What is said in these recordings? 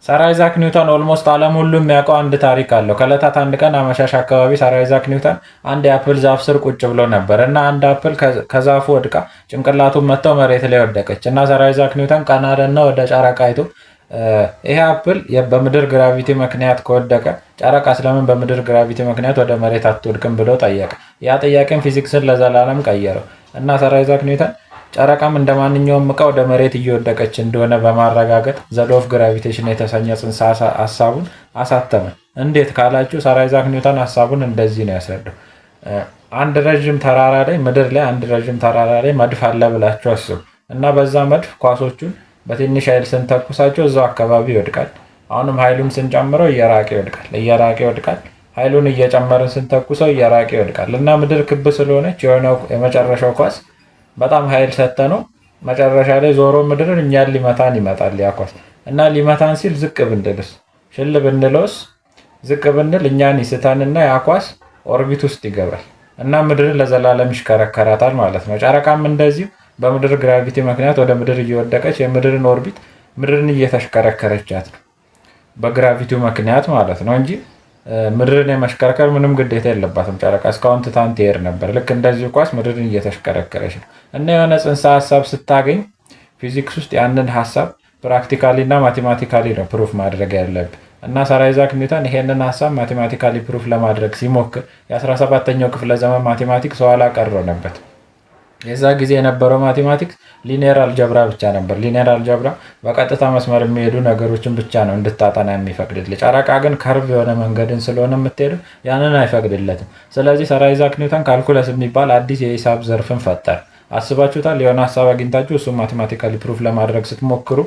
ሰር አይዛክ ኒውተን ኦልሞስት ዓለም ሁሉ የሚያውቀው አንድ ታሪክ አለው። ከዕለታት አንድ ቀን አመሻሽ አካባቢ ሰር አይዛክ ኒውተን አንድ የአፕል ዛፍ ስር ቁጭ ብሎ ነበር እና አንድ አፕል ከዛፉ ወድቃ ጭንቅላቱን መጥተው መሬት ላይ ወደቀች እና ሰር አይዛክ ኒውተን ቀና አለና ወደ ጨረቃ አይቶ ይሄ አፕል በምድር ግራቪቲ ምክንያት ከወደቀ ጨረቃ ስለምን በምድር ግራቪቲ ምክንያት ወደ መሬት አትወድቅም ብሎ ጠየቀ። ያ ጥያቄም ፊዚክስን ለዘላለም ቀየረው እና ሰር አይዛክ ኒውተን ጨረቃም እንደ ማንኛውም ዕቃ ወደ መሬት እየወደቀች እንደሆነ በማረጋገጥ ዘ ሎው ኦፍ ግራቪቴሽን የተሰኘ ጽንሰ ሀሳቡን አሳተመ። እንዴት ካላችሁ ሰር አይዛክ ኒውተን ሀሳቡን እንደዚህ ነው ያስረዳው። አንድ ረዥም ተራራ ላይ ምድር ላይ አንድ ረዥም ተራራ ላይ መድፍ አለ ብላችሁ አስቡ እና በዛ መድፍ ኳሶቹን በትንሽ ኃይል ስንተኩሳቸው እዛው አካባቢ ይወድቃል። አሁንም ኃይሉን ስንጨምረው እየራቀ ይወድቃል። ኃይሉን እየጨመርን ስንተኩሰው እየራቀ ይወድቃል እና ምድር ክብ ስለሆነች የሆነው የመጨረሻው ኳስ በጣም ኃይል ሰጥተነው መጨረሻ ላይ ዞሮ ምድርን እኛን ሊመታን ይመጣል ያ ኳስ እና ሊመታን ሲል ዝቅ ብንልስ ሽል ብንለውስ ዝቅ ብንል እኛን ይስተንና ያ ኳስ ኦርቢት ውስጥ ይገባል እና ምድርን ለዘላለም ይሽከረከራታል ማለት ነው። ጨረቃም እንደዚሁ በምድር ግራቪቲ ምክንያት ወደ ምድር እየወደቀች የምድርን ኦርቢት ምድርን እየተሽከረከረቻት ነው በግራቪቲው ምክንያት ማለት ነው እንጂ ምድርን የመሽከርከር ምንም ግዴታ የለባትም። ጨረቃ እስካሁን ትታን ትሄድ ነበር። ልክ እንደዚሁ ኳስ ምድርን እየተሽከረከረች ነው እና የሆነ ጽንሰ ሀሳብ ስታገኝ ፊዚክስ ውስጥ ያንን ሀሳብ ፕራክቲካሊ እና ማቴማቲካሊ ነው ፕሩፍ ማድረግ ያለብህ እና ሰር አይዛክ ኒውተን ይሄንን ሀሳብ ማቴማቲካሊ ፕሩፍ ለማድረግ ሲሞክር የ17ኛው ክፍለ ዘመን ማቴማቲክስ ኋላ ቀር ሆነበት። የዛ ጊዜ የነበረው ማቴማቲክስ ሊኒየር አልጀብራ ብቻ ነበር። ሊኒየር አልጀብራ በቀጥታ መስመር የሚሄዱ ነገሮችን ብቻ ነው እንድታጠና የሚፈቅድልህ። ጨረቃ ግን ከርቭ የሆነ መንገድን ስለሆነ የምትሄደው ያንን አይፈቅድለትም። ስለዚህ ሰር አይዛክ ኒውተን ካልኩለስ የሚባል አዲስ የሂሳብ ዘርፍን ፈጠረ። አስባችሁታል? የሆነ ሀሳብ አግኝታችሁ እሱ ማቴማቲካሊ ፕሩፍ ለማድረግ ስትሞክሩ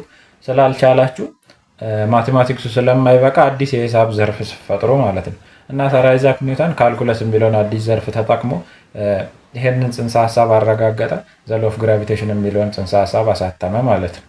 ስላልቻላችሁ ማቴማቲክሱ ስለማይበቃ አዲስ የሂሳብ ዘርፍ ፈጥሮ ማለት ነው እና ሰር አይዛክ ኒውተን ካልኩለስ የሚለውን አዲስ ዘርፍ ተጠቅሞ ይሄንን ጽንሰ ሀሳብ አረጋገጠ። ዘ ሎው ኦፍ ግራቪቴሽን የሚለውን ጽንሰ ሀሳብ አሳተመ ማለት ነው።